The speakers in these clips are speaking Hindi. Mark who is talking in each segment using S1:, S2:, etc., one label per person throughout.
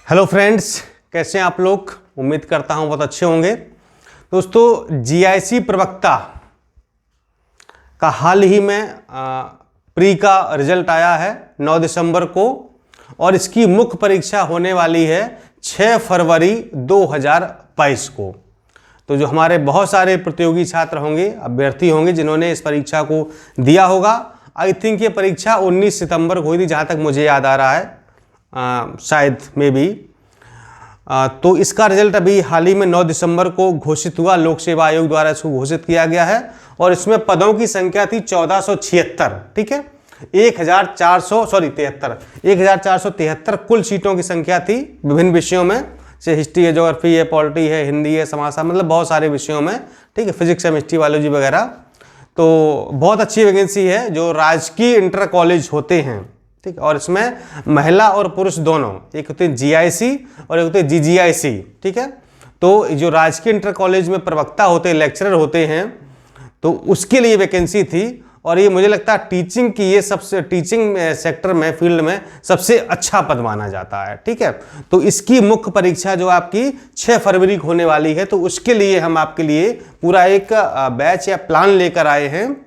S1: हेलो फ्रेंड्स, कैसे हैं आप लोग। उम्मीद करता हूं बहुत अच्छे होंगे। दोस्तों, जीआईसी प्रवक्ता का हाल ही में प्री का रिजल्ट आया है 9 दिसंबर को, और इसकी मुख्य परीक्षा होने वाली है 6 फरवरी 2022 को। तो जो हमारे बहुत सारे प्रतियोगी छात्र होंगे, अभ्यर्थी होंगे जिन्होंने इस परीक्षा को दिया होगा, आई थिंक ये परीक्षा 19 सितंबर को हुई थी, जहाँ तक मुझे याद आ रहा है, शायद में भी। तो इसका रिजल्ट अभी हाल ही में 9 दिसंबर को घोषित हुआ, लोक सेवा आयोग द्वारा इसको घोषित किया गया है। और इसमें पदों की संख्या थी 1476, ठीक है, 1473 कुल सीटों की संख्या थी विभिन्न विषयों में, जैसे हिस्ट्री है, ज्योग्राफी है, पॉलिटी है, हिंदी है, समाजशास्त्र, मतलब बहुत सारे विषयों में, ठीक है, फिजिक्स, केमिस्ट्री, बायोलॉजी वगैरह। तो बहुत अच्छी वैकेंसी है जो राजकीय इंटर कॉलेज होते हैं, ठीक है। और इसमें महिला और पुरुष दोनों, एक होते हैं जीआईसी और एक होते हैं जीजीआईसी, ठीक है। तो जो राजकीय इंटर कॉलेज में प्रवक्ता होते हैं, लेक्चरर होते हैं, तो उसके लिए वैकेंसी थी। और ये मुझे लगता है टीचिंग की, ये सबसे टीचिंग सेक्टर में, फील्ड में सबसे अच्छा पद माना जाता है, ठीक है। तो इसकी मुख्य परीक्षा जो आपकी 6 फरवरी को होने वाली है, तो उसके लिए हम आपके लिए पूरा एक बैच या प्लान लेकर आए हैं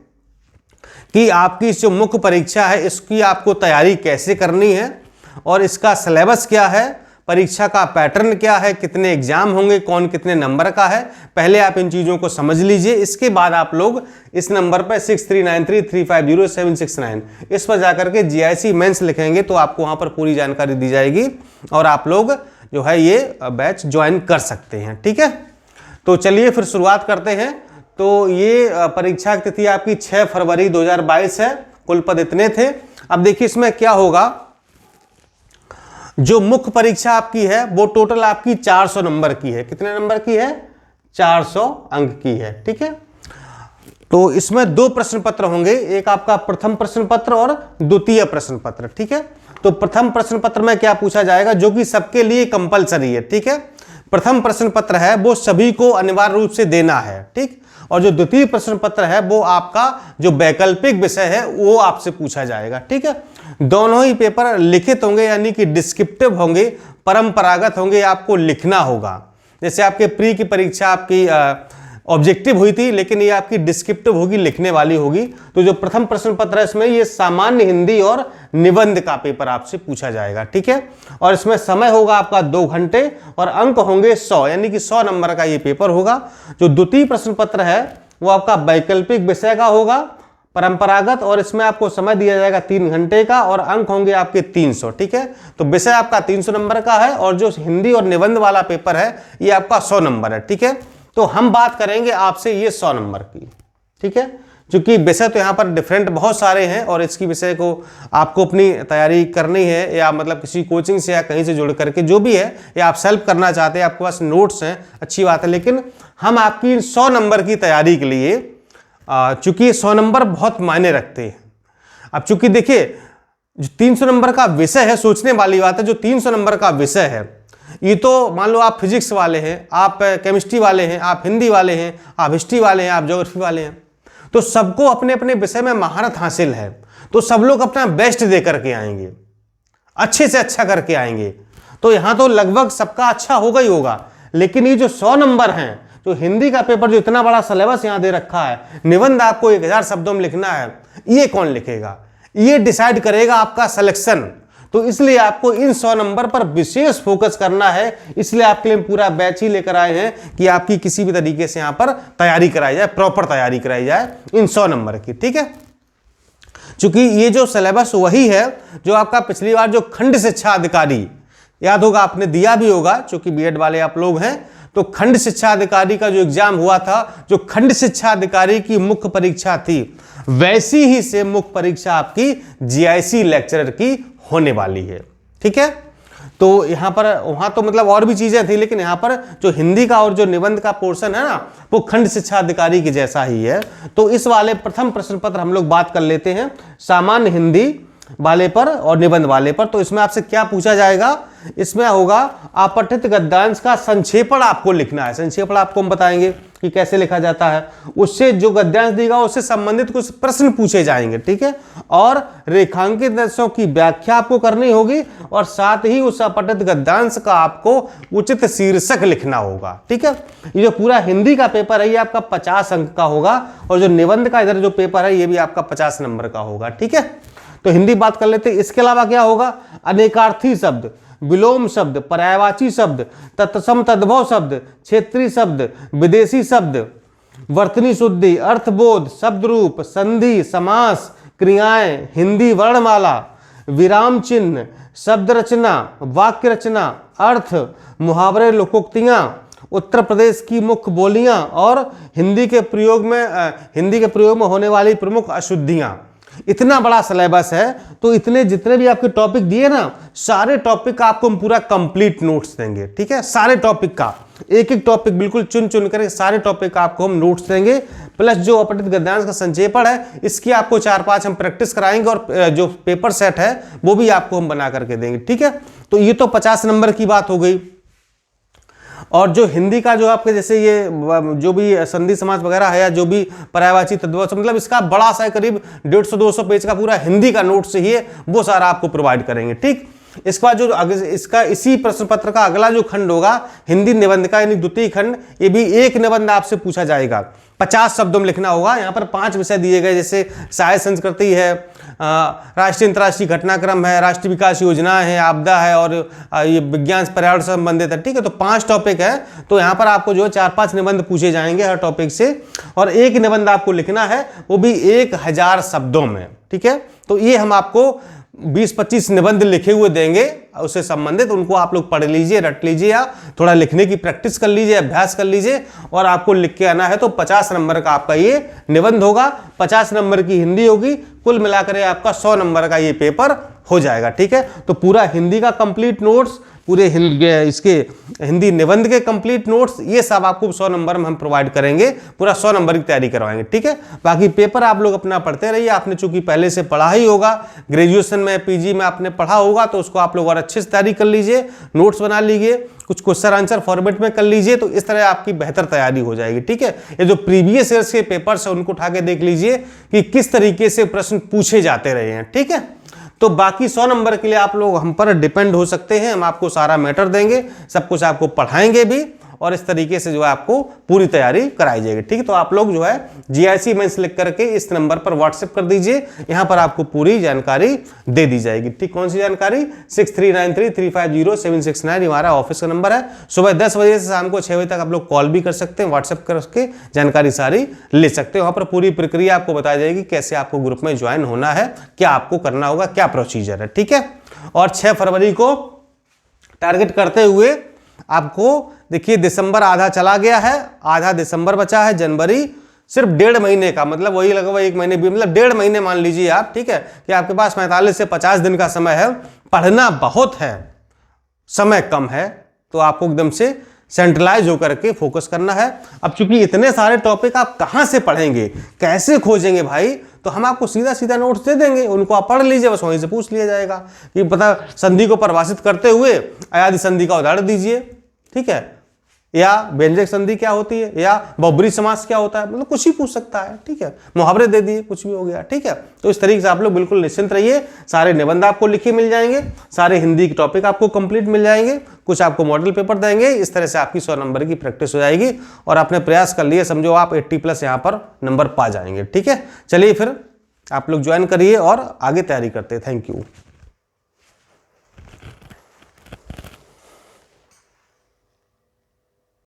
S1: कि आपकी जो मुख्य परीक्षा है इसकी आपको तैयारी कैसे करनी है, और इसका सिलेबस क्या है, परीक्षा का पैटर्न क्या है, कितने एग्जाम होंगे, कौन कितने नंबर का है। पहले आप इन चीज़ों को समझ लीजिए, इसके बाद आप लोग इस नंबर पर 6393350769 इस पर जाकर के जीआईसी मेंस लिखेंगे, तो आपको वहाँ पर पूरी जानकारी दी जाएगी और आप लोग जो है ये बैच ज्वाइन कर सकते हैं, ठीक है। तो चलिए फिर शुरुआत करते हैं। तो ये परीक्षा की तिथि आपकी 6 फरवरी 2022 है, कुल पद इतने थे। अब देखिए इसमें क्या होगा, जो मुख्य परीक्षा आपकी है वो टोटल आपकी 400 नंबर की है। कितने नंबर की है? 400 अंक की है, ठीक है। तो इसमें 2 प्रश्न पत्र होंगे, एक आपका प्रथम प्रश्न पत्र और द्वितीय प्रश्न पत्र, ठीक है। तो प्रथम प्रश्न पत्र में क्या पूछा जाएगा, जो कि सबके लिए कंपलसरी है, ठीक है। प्रथम प्रश्न पत्र है वो सभी को अनिवार्य रूप से देना है, ठीक। और जो द्वितीय प्रश्न पत्र है वो आपका जो वैकल्पिक विषय है वो आपसे पूछा जाएगा, ठीक है। दोनों ही पेपर लिखित होंगे, यानी कि डिस्क्रिप्टिव होंगे, परंपरागत होंगे, आपको लिखना होगा। जैसे आपके प्री की परीक्षा आपकी ऑब्जेक्टिव हुई थी, लेकिन ये आपकी डिस्क्रिप्टिव होगी, लिखने वाली होगी। तो जो प्रथम प्रश्न पत्र है इसमें ये सामान्य हिंदी और निबंध का पेपर आपसे पूछा जाएगा, ठीक है। और इसमें समय होगा आपका 2 घंटे और अंक होंगे 100, यानी कि 100 नंबर का ये पेपर होगा। जो द्वितीय प्रश्न पत्र है वो आपका वैकल्पिक विषय का होगा, परंपरागत, और इसमें आपको समय दिया जाएगा 3 घंटे का और अंक होंगे आपके 300, ठीक है। तो विषय आपका 300 नंबर का है और जो हिंदी और निबंध वाला पेपर है ये आपका 100 नंबर है, ठीक है। तो हम बात करेंगे आपसे ये 100 नंबर की, ठीक है। क्योंकि विषय तो यहाँ पर डिफरेंट बहुत सारे हैं और इसकी विषय को आपको अपनी तैयारी करनी है, या मतलब किसी कोचिंग से या कहीं से जुड़ करके जो भी है, या आप सेल्फ करना चाहते हैं, आपके पास नोट्स हैं, अच्छी बात है। लेकिन हम आपकी 100 नंबर की तैयारी के लिए, चूंकि 100 नंबर बहुत मायने रखते हैं। अब चूंकि देखिए जो 300 नंबर का विषय है, सोचने वाली बात है, जो 300 नंबर का विषय है, ये तो मान लो आप फिजिक्स वाले हैं, आप केमिस्ट्री वाले हैं, आप हिंदी वाले हैं, आप हिस्ट्री वाले हैं, आप ज्योग्राफी वाले हैं, तो सबको अपने अपने विषय में महारत हासिल है। तो सब लोग अपना बेस्ट दे करके आएंगे, अच्छे से अच्छा करके आएंगे। तो यहाँ तो लगभग सबका अच्छा होगा ही होगा। लेकिन ये जो 100 नंबर हैं, जो हिंदी का पेपर, जो इतना बड़ा सिलेबस यहाँ दे रखा है, निबंध आपको 1000 शब्दों में लिखना है, ये कौन लिखेगा? ये डिसाइड करेगा आपका सिलेक्शन। तो इसलिए आपको इन 100 नंबर पर विशेष फोकस करना है। इसलिए आपके लिए पूरा बैच ही लेकर आए हैं कि आपकी किसी भी तरीके से यहाँ पर तैयारी कराई जाए, प्रॉपर तैयारी कराई जाए इन 100 नंबर की, ठीक है। क्योंकि ये जो सिलेबस वही है जो आपका पिछली बार जो खंड शिक्षा अधिकारी, याद होगा आपने दिया भी होगा, चूंकि बीएड वाले आप लोग हैं, तो खंड शिक्षा अधिकारी का जो एग्जाम हुआ था, जो खंड शिक्षा अधिकारी की मुख्य परीक्षा थी, वैसी ही से मुख्य परीक्षा आपकी जीआईसी लेक्चरर की होने वाली है, ठीक है। तो यहां पर, वहां तो मतलब और भी चीजें थी, लेकिन यहां पर जो हिंदी का और जो निबंध का पोर्शन है ना, वो खंड शिक्षा अधिकारी की जैसा ही है। तो इस वाले प्रथम प्रश्न पत्र हम लोग बात कर लेते हैं। सामान्य हिंदी वाले पर और निबंध वाले पर। तो इसमें आपसे क्या पूछा जाएगा, इसमें होगा अपठित गद्यांश का संक्षेपण आपको लिखना है। संक्षेपण आपको हम बताएंगे कि कैसे लिखा जाता है, उससे जो गद्यांश देगा उससे संबंधित कुछ प्रश्न पूछे जाएंगे, ठीक है। और रेखांकित दृश्यों की व्याख्या आपको करनी होगी और साथ ही उस अपठित गद्यांश का आपको उचित शीर्षक लिखना होगा, ठीक है। ये जो पूरा हिंदी का पेपर है ये आपका 50 अंक का होगा और जो निबंध का इधर जो पेपर है ये भी आपका 50 नंबर का होगा, ठीक है। तो हिंदी बात कर लेते हैं। इसके अलावा क्या होगा, अनेकार्थी शब्द, विलोम शब्द, पर्यायवाची शब्द, तत्सम तद्भव शब्द, क्षेत्रीय शब्द, विदेशी शब्द, वर्तनी शुद्धि, अर्थबोध, शब्द रूप, संधि, समास, क्रियाएं, हिंदी वर्णमाला, विराम चिन्ह, शब्द रचना, वाक्य रचना, अर्थ, मुहावरे, लोकोक्तियां, उत्तर प्रदेश की मुख्य बोलियां और हिंदी के प्रयोग में होने वाली प्रमुख अशुद्धियां। इतना बड़ा सिलेबस है, तो इतने जितने भी आपके टॉपिक दिए ना, सारे टॉपिक का आपको हम पूरा कंप्लीट नोट्स देंगे, ठीक है। सारे टॉपिक का एक एक टॉपिक बिल्कुल चुन चुन कर सारे टॉपिक का आपको हम नोट्स देंगे, प्लस जो अपठित गद्यांश का संक्षेपण है इसकी आपको 4-5 हम प्रैक्टिस कराएंगे और जो पेपर सेट है वो भी आपको हम बना करके देंगे, ठीक है। तो ये तो 50 नंबर की बात हो गई। और जो हिंदी का जो आपके जैसे ये जो भी संधि समास वगैरह है या जो भी पर्यायवाची तद्भव, मतलब इसका बड़ा सा करीब 150-200 पेज का पूरा हिंदी का नोट्स ही है, वो सारा आपको प्रोवाइड करेंगे, ठीक। इसका जो इसका इसी प्रश्न पत्र का अगला जो खंड होगा हिंदी निबंध का, यानी द्वितीय खंड, ये भी एक निबंध आपसे पूछा जाएगा। 50 शब्दों में लिखना होगा। यहाँ पर 5 विषय दिए गए, जैसे साहित्य संस्कृति है, राष्ट्रीय अंतर्राष्ट्रीय घटनाक्रम है, राष्ट्रीय विकास योजना है, आपदा है और ये विज्ञान पर्यावरण से संबंधित है, ठीक है। तो 5 टॉपिक है, तो यहाँ पर आपको जो है 4-5 निबंध पूछे जाएंगे हर टॉपिक से, और एक निबंध आपको लिखना है वो भी 1000 शब्दों में, ठीक है। तो ये हम आपको 20-25 निबंध लिखे हुए देंगे उससे संबंधित, उनको आप लोग पढ़ लीजिए, रट लीजिए या थोड़ा लिखने की प्रैक्टिस कर लीजिए, अभ्यास कर लीजिए और आपको लिख के आना है। तो 50 नंबर का आपका ये निबंध होगा, 50 नंबर की हिंदी होगी, कुल मिलाकर आपका 100 नंबर का ये पेपर हो जाएगा, ठीक है। तो पूरा हिंदी का कंप्लीट नोट्स, पूरे इसके हिंदी निबंध के कंप्लीट नोट्स, ये सब आपको 100 नंबर में हम प्रोवाइड करेंगे, पूरा 100 नंबर की तैयारी करवाएंगे, ठीक है। बाकी पेपर आप लोग अपना पढ़ते रहिए। आपने चूंकि पहले से पढ़ा ही होगा, ग्रेजुएशन में पीजी में आपने पढ़ा होगा, तो उसको आप लोग और अच्छे से तैयारी कर लीजिए, नोट्स बना लीजिए, कुछ क्वेश्चन आंसर फॉर्मेट में कर लीजिए, तो इस तरह आपकी बेहतर तैयारी हो जाएगी, ठीक है। ये जो प्रीवियस ईयर्स के पेपर्स है उनको उठा के देख लीजिए कि किस तरीके से प्रश्न पूछे जाते रहे हैं, ठीक है। तो बाकी 100 नंबर के लिए आप लोग हम पर डिपेंड हो सकते हैं, हम आपको सारा मैटर देंगे, सब कुछ आपको पढ़ाएंगे भी और इस तरीके से जो है आपको पूरी तैयारी कराई जाएगी, ठीक है। तो आप लोग जो है GIC मेंस लिख करके इस नंबर पर व्हाट्सएप कर दीजिए, यहाँ पर आपको पूरी जानकारी दे दी जाएगी, ठीक। कौन सी जानकारी? 6393350769 हमारा ऑफिस का नंबर है। सुबह 10 बजे से शाम को 6 बजे तक आप लोग कॉल भी कर सकते हैं, व्हाट्सएप करके जानकारी सारी ले सकते हैं। वहाँ पर पूरी प्रक्रिया आपको बताई जाएगी, कैसे आपको ग्रुप में ज्वाइन होना है, क्या आपको करना होगा, क्या प्रोसीजर है, ठीक है। और 6 फरवरी को टारगेट करते हुए आपको देखिए, दिसंबर आधा चला गया है, आधा दिसंबर बचा है, जनवरी सिर्फ 1.5 महीने का, मतलब वही लगभग 1 महीने भी, मतलब 1.5 महीने मान लीजिए आप, ठीक है, कि आपके पास 45 से 50 दिन का समय है। पढ़ना बहुत है, समय कम है, तो आपको एकदम से सेंट्रलाइज होकर के फोकस करना है। अब चूंकि इतने सारे टॉपिक आप कहाँ से पढ़ेंगे, कैसे खोजेंगे भाई, तो हम आपको सीधा सीधा नोट्स दे देंगे, उनको आप पढ़ लीजिए, बस वहीं से पूछ लिया जाएगा कि पता संधि को परिभाषित करते हुए अयादि संधि का उदाहरण दीजिए, ठीक है, या व्यंजक संधि क्या होती है, या बहुब्रीहि समास क्या होता है, मतलब कुछ ही पूछ सकता है, ठीक है। मुहावरे दे दिए, कुछ भी हो गया, ठीक है। तो इस तरीके से आप लोग बिल्कुल निश्चिंत रहिए, सारे निबंध आपको लिखे मिल जाएंगे, सारे हिंदी के टॉपिक आपको कंप्लीट मिल जाएंगे, कुछ आपको मॉडल पेपर देंगे, इस तरह से आपकी 100 नंबर की प्रैक्टिस हो जाएगी और आपने प्रयास कर लिए, समझो आप 80+ यहाँ पर नंबर पा जाएंगे, ठीक है। चलिए फिर आप लोग ज्वाइन करिए और आगे तैयारी करते हैं। Thank you.